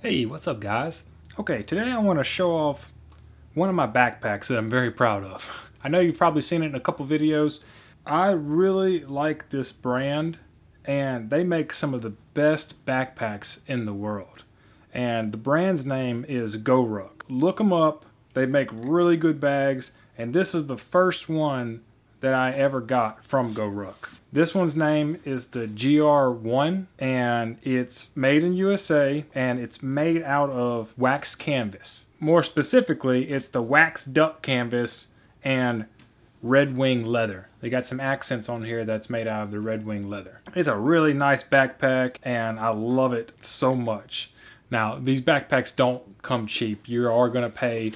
Hey, what's up guys? Okay, today I want to show off one of my backpacks that I'm very proud of. I know you've probably seen it in a couple videos. I really like this brand and they make some of the best backpacks in the world. And the brand's name is Goruck. Look them up. They make really good bags and this is the first one that I ever got from Goruck. This one's name is the GR1 and it's made in USA and it's made out of wax canvas. More specifically, it's the wax duck canvas and red wing leather. They got some accents on here that's made out of the red wing leather. It's a really nice backpack and I love it so much. Now, these backpacks don't come cheap. You are going to pay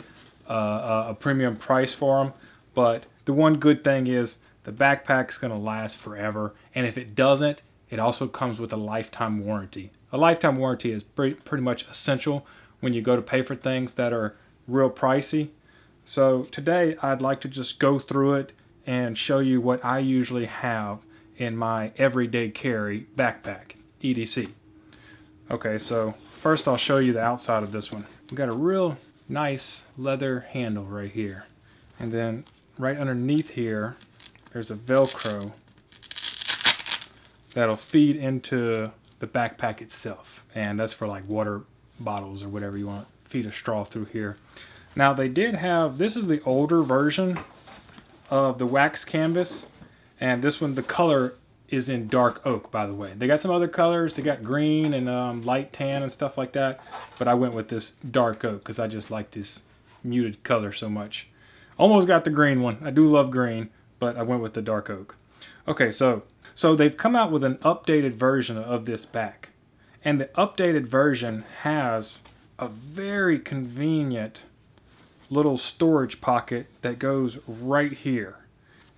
a premium price for them, but the one good thing is the backpack's going to last forever, and if it doesn't, it also comes with a lifetime warranty. A lifetime warranty is pretty much essential when you go to pay for things that are real pricey. So today I'd like to just go through it and show you what I usually have in my everyday carry backpack, EDC. Okay, so first I'll show you the outside of this one. We've got a real nice leather handle right here, and then right underneath here there's a Velcro that'll feed into the backpack itself, and that's for like water bottles or whatever you want to feed a straw through here. Now they did have, this is the older version of the wax canvas, and this one, the color is in dark oak, by the way. They got some other colors. They got green and light tan and stuff like that, but I went with this dark oak because I just like this muted color so much. Almost got the green one. I do love green, but I went with the dark oak. Okay, so they've come out with an updated version of this back, and the updated version has a very convenient little storage pocket that goes right here,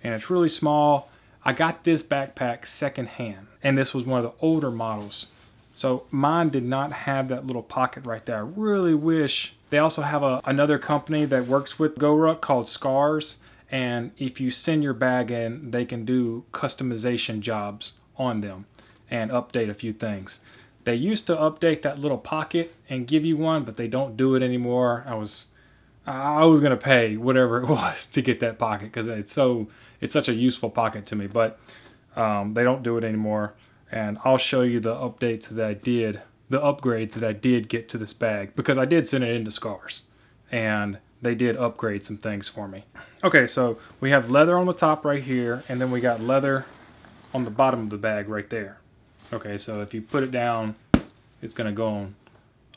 and it's really small. I got this backpack secondhand, and this was one of the older models. So mine did not have that little pocket right there. I really wish. They also have another company that works with Goruck called Scars, and if you send your bag in, they can do customization jobs on them and update a few things. They used to update that little pocket and give you one, but they don't do it anymore. I was gonna pay whatever it was to get that pocket because it's such a useful pocket to me, but they don't do it anymore. And I'll show you the updates that I did, the upgrades that I did get to this bag, because I did send it into Scars and they did upgrade some things for me. Okay, so we have leather on the top right here, and then we got leather on the bottom of the bag right there. Okay, so if you put it down, it's gonna go on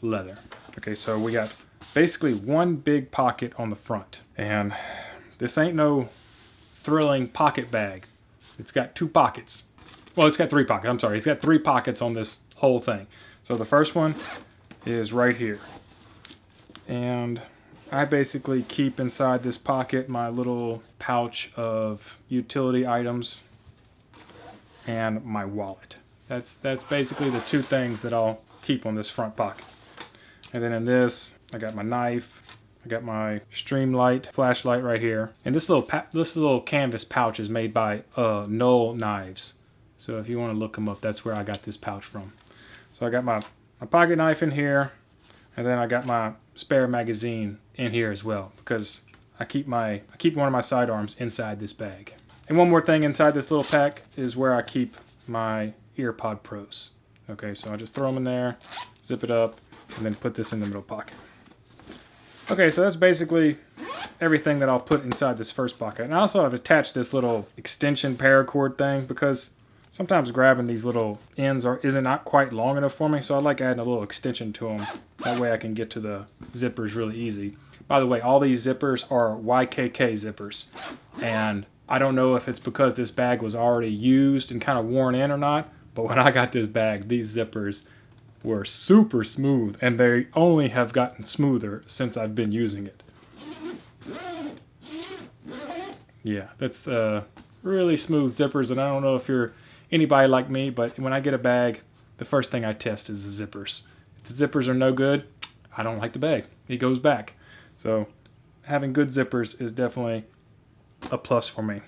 leather. Okay, so we got basically one big pocket on the front, and this ain't no thrilling pocket bag. It's got two pockets. Well, it's got three pockets. I'm sorry, it's got three pockets on this whole thing. So the first one is right here, and I basically keep inside this pocket my little pouch of utility items and my wallet. That's basically the two things that I'll keep on this front pocket. And then in this, I got my knife, I got my Streamlight flashlight right here, and this little canvas pouch is made by Knoll Knives. So if you want to look them up, that's where I got this pouch from. So I got my pocket knife in here, and then I got my spare magazine in here as well, because I keep one of my sidearms inside this bag. And one more thing inside this little pack is where I keep my EarPod Pros. Okay, so I just throw them in there, zip it up, and then put this in the middle pocket. Okay, so that's basically everything that I'll put inside this first pocket. And I also have attached this little extension paracord thing because sometimes grabbing these little ends isn't not quite long enough for me, so I like adding a little extension to them. That way I can get to the zippers really easy. By the way, all these zippers are YKK zippers, and I don't know if it's because this bag was already used and kind of worn in or not, but when I got this bag, these zippers were super smooth, and they only have gotten smoother since I've been using it. Yeah, that's really smooth zippers, and I don't know if you're anybody like me, but when I get a bag, the first thing I test is the zippers. If the zippers are no good, I don't like the bag. It goes back. So having good zippers is definitely a plus for me.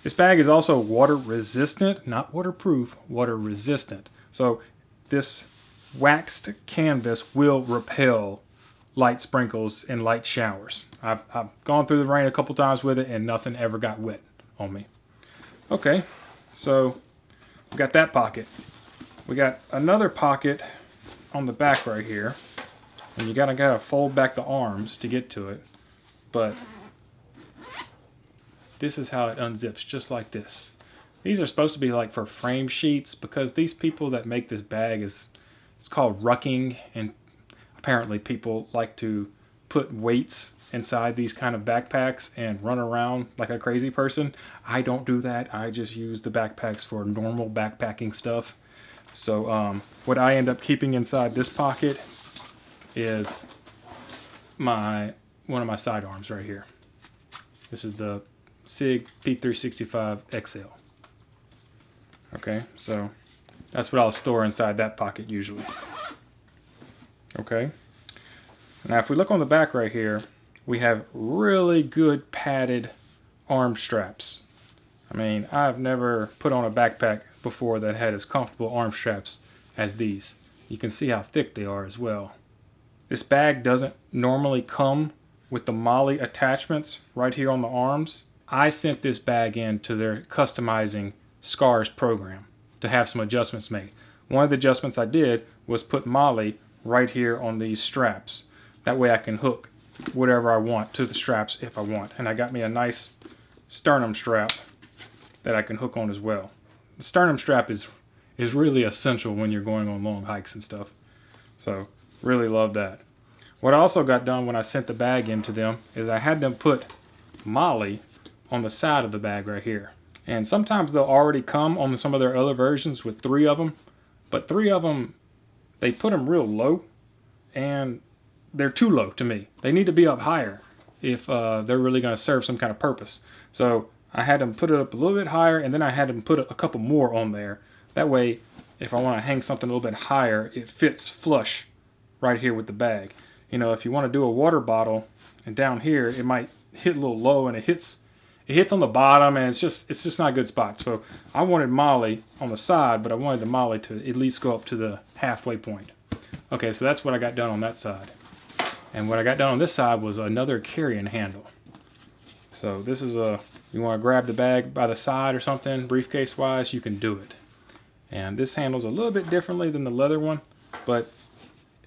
This bag is also water resistant, not waterproof, water resistant. So this waxed canvas will repel light sprinkles and light showers. I've gone through the rain a couple times with it and nothing ever got wet on me. Okay, so we got that pocket. We got another pocket on the back right here, and you gotta fold back the arms to get to it, but this is how it unzips, just like this. These are supposed to be like for frame sheets, because these people that make this bag it's called rucking, and apparently people like to put weights inside these kind of backpacks and run around like a crazy person. I don't do that. I just use the backpacks for normal backpacking stuff. So what I end up keeping inside this pocket is one of my sidearms right here. This is the SIG P365 XL. Okay, so that's what I'll store inside that pocket usually. Okay, now if we look on the back right here, we have really good padded arm straps. I mean, I've never put on a backpack before that had as comfortable arm straps as these. You can see how thick they are as well. This bag doesn't normally come with the MOLLE attachments right here on the arms. I sent this bag in to their customizing SCARS program to have some adjustments made. One of the adjustments I did was put MOLLE right here on these straps. That way I can hook whatever I want to the straps if I want. And I got me a nice sternum strap that I can hook on as well. The sternum strap is really essential when you're going on long hikes and stuff. So really love that. What I also got done when I sent the bag into them is I had them put MOLLE on the side of the bag right here. And sometimes they'll already come on some of their other versions with 3 of them, but 3 of them, they put them real low, and they're too low to me. They need to be up higher if they're really going to serve some kind of purpose. So I had them put it up a little bit higher, and then I had them put a couple more on there. That way, if I want to hang something a little bit higher, it fits flush right here with the bag. You know, if you want to do a water bottle, and down here, it might hit a little low, and it hits on the bottom, and it's just not a good spot. So I wanted MOLLE on the side, but I wanted the MOLLE to at least go up to the halfway point. Okay, so that's what I got done on that side. And what I got done on this side was another carrying handle. So this is you want to grab the bag by the side or something, briefcase wise, you can do it. And this handles a little bit differently than the leather one, but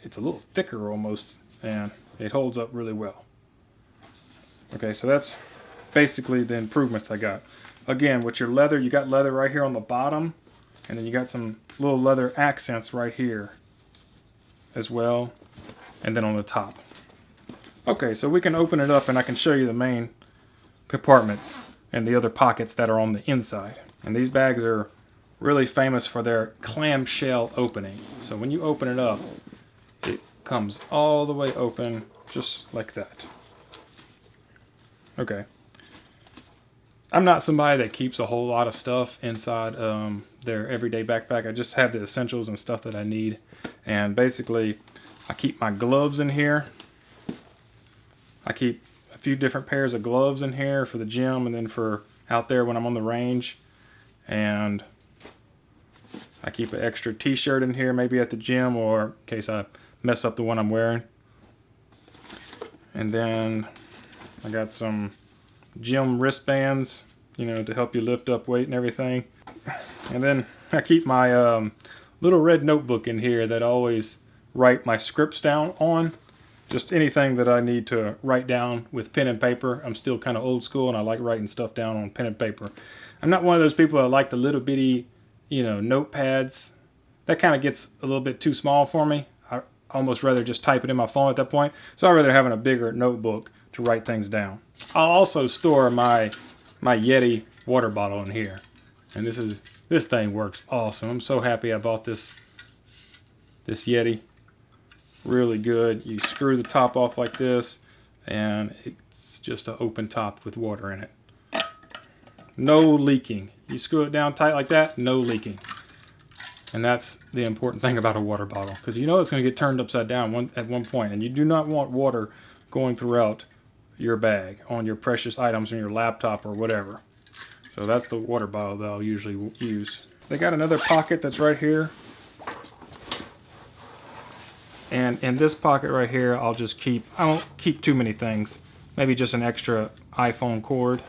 it's a little thicker almost, and it holds up really well. Okay, so that's basically the improvements I got. Again, with your leather, you got leather right here on the bottom, and then you got some little leather accents right here as well, and then on the top. Okay, so we can open it up and I can show you the main compartments and the other pockets that are on the inside. And these bags are really famous for their clamshell opening. So when you open it up, it comes all the way open just like that. Okay. I'm not somebody that keeps a whole lot of stuff inside their everyday backpack. I just have the essentials and stuff that I need. And basically, I keep my gloves in here. I keep a few different pairs of gloves in here for the gym and then for out there when I'm on the range. And I keep an extra t-shirt in here, maybe at the gym or in case I mess up the one I'm wearing. And then I got some gym wristbands, you know, to help you lift up weight and everything. And then I keep my little red notebook in here that I always write my scripts down on. Just anything that I need to write down with pen and paper. I'm still kind of old school and I like writing stuff down on pen and paper. I'm not one of those people that like the little bitty, you know, notepads. That kind of gets a little bit too small for me. I almost rather just type it in my phone at that point. So I'd rather having a bigger notebook to write things down. I'll also store my Yeti water bottle in here. And this thing works awesome. I'm so happy I bought this Yeti. Really good. You screw the top off like this and it's just an open top with water in it. No leaking. You screw it down tight like that, no leaking. And that's the important thing about a water bottle, because you know it's going to get turned upside down at one point, and you do not want water going throughout your bag on your precious items on your laptop or whatever. So that's the water bottle that I'll usually use. They got another pocket that's right here. And in this pocket right here, I'll just keep, I won't keep too many things. Maybe just an extra iPhone cord.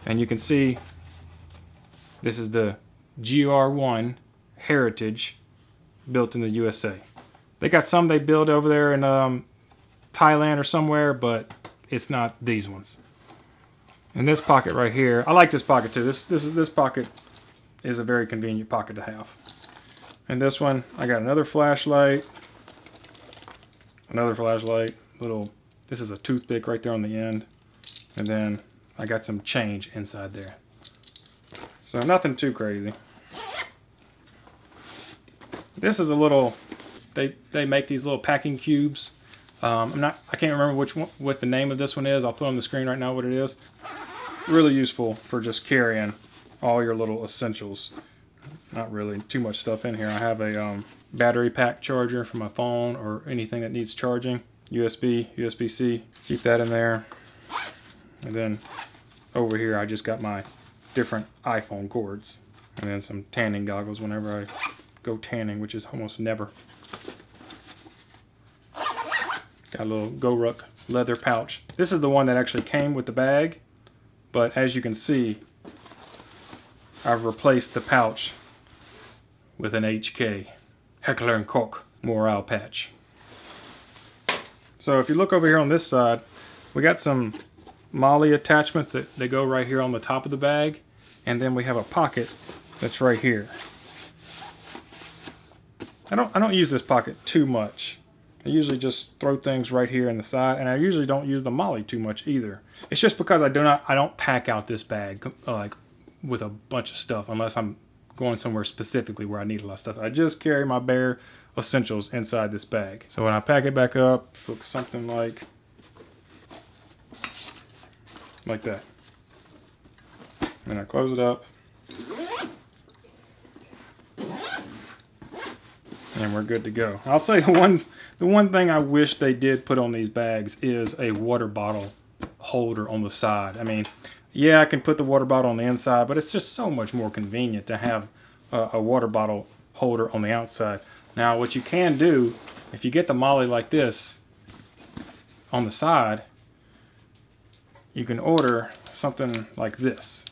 And you can see this is the GR1 Heritage, built in the USA. They got some they build over there in Thailand or somewhere, but it's not these ones. And this pocket right here, I like this pocket too. This pocket is a very convenient pocket to have. And this one, I got another flashlight. This is a toothpick right there on the end. And then I got some change inside there. So nothing too crazy. This is a little, they make these little packing cubes. I can't remember what the name of this one is. I'll put on the screen right now what it is. Really useful for just carrying all your little essentials. It's not really too much stuff in here. I have a battery pack charger for my phone or anything that needs charging. USB, USB-C. Keep that in there. And then over here I just got my different iPhone cords. And then some tanning goggles whenever I go tanning, which is almost never. Got a little Goruck leather pouch. This is the one that actually came with the bag, but as you can see, I've replaced the pouch with an HK, Heckler & Koch morale patch. So if you look over here on this side, we got some MOLLE attachments that they go right here on the top of the bag, and then we have a pocket that's right here. I don't use this pocket too much. I usually just throw things right here in the side, and I usually don't use the MOLLE too much either. It's just because I don't pack out this bag like with a bunch of stuff unless I'm going somewhere specifically where I need a lot of stuff. I just carry my bare essentials inside this bag. So when I pack it back up, it looks something like that. And I close it up. And we're good to go. I'll say the one thing I wish they did put on these bags is a water bottle holder on the side. I mean, yeah, I can put the water bottle on the inside, but it's just so much more convenient to have a water bottle holder on the outside. Now, what you can do, if you get the MOLLE like this on the side, you can order something like this.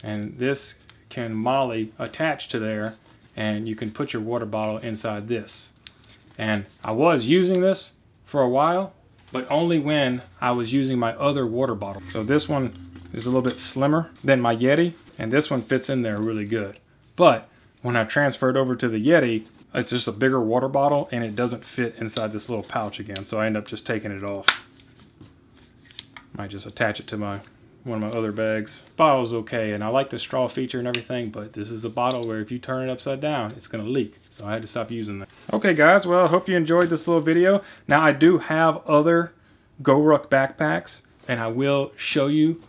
And this can MOLLE attach to there, and you can put your water bottle inside this. And I was using this for a while, but only when I was using my other water bottle. So this one is a little bit slimmer than my Yeti, and this one fits in there really good. But when I transferred over to the Yeti, it's just a bigger water bottle, and it doesn't fit inside this little pouch again, so I end up just taking it off. Might just attach it to one of my other bags. Bottle's okay, and I like the straw feature and everything, but this is a bottle where if you turn it upside down, it's gonna leak. So I had to stop using that. Okay guys, well, I hope you enjoyed this little video. Now I do have other Goruck backpacks, and I will show you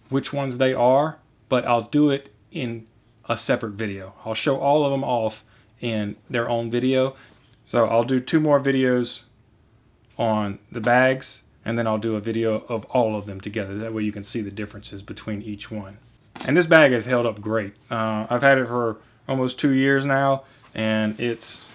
which ones they are, but I'll do it in a separate video. I'll show all of them off in their own video. So I'll do 2 more videos on the bags, and then I'll do a video of all of them together. That way you can see the differences between each one. And this bag has held up great. I've had it for almost 2 years now, and it's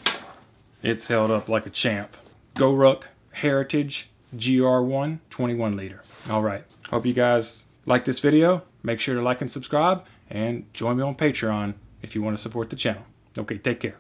held up like a champ. Goruck Heritage GR1 21 liter. All right, hope you guys like this video. Make sure to like and subscribe, and join me on Patreon if you want to support the channel. Okay, take care.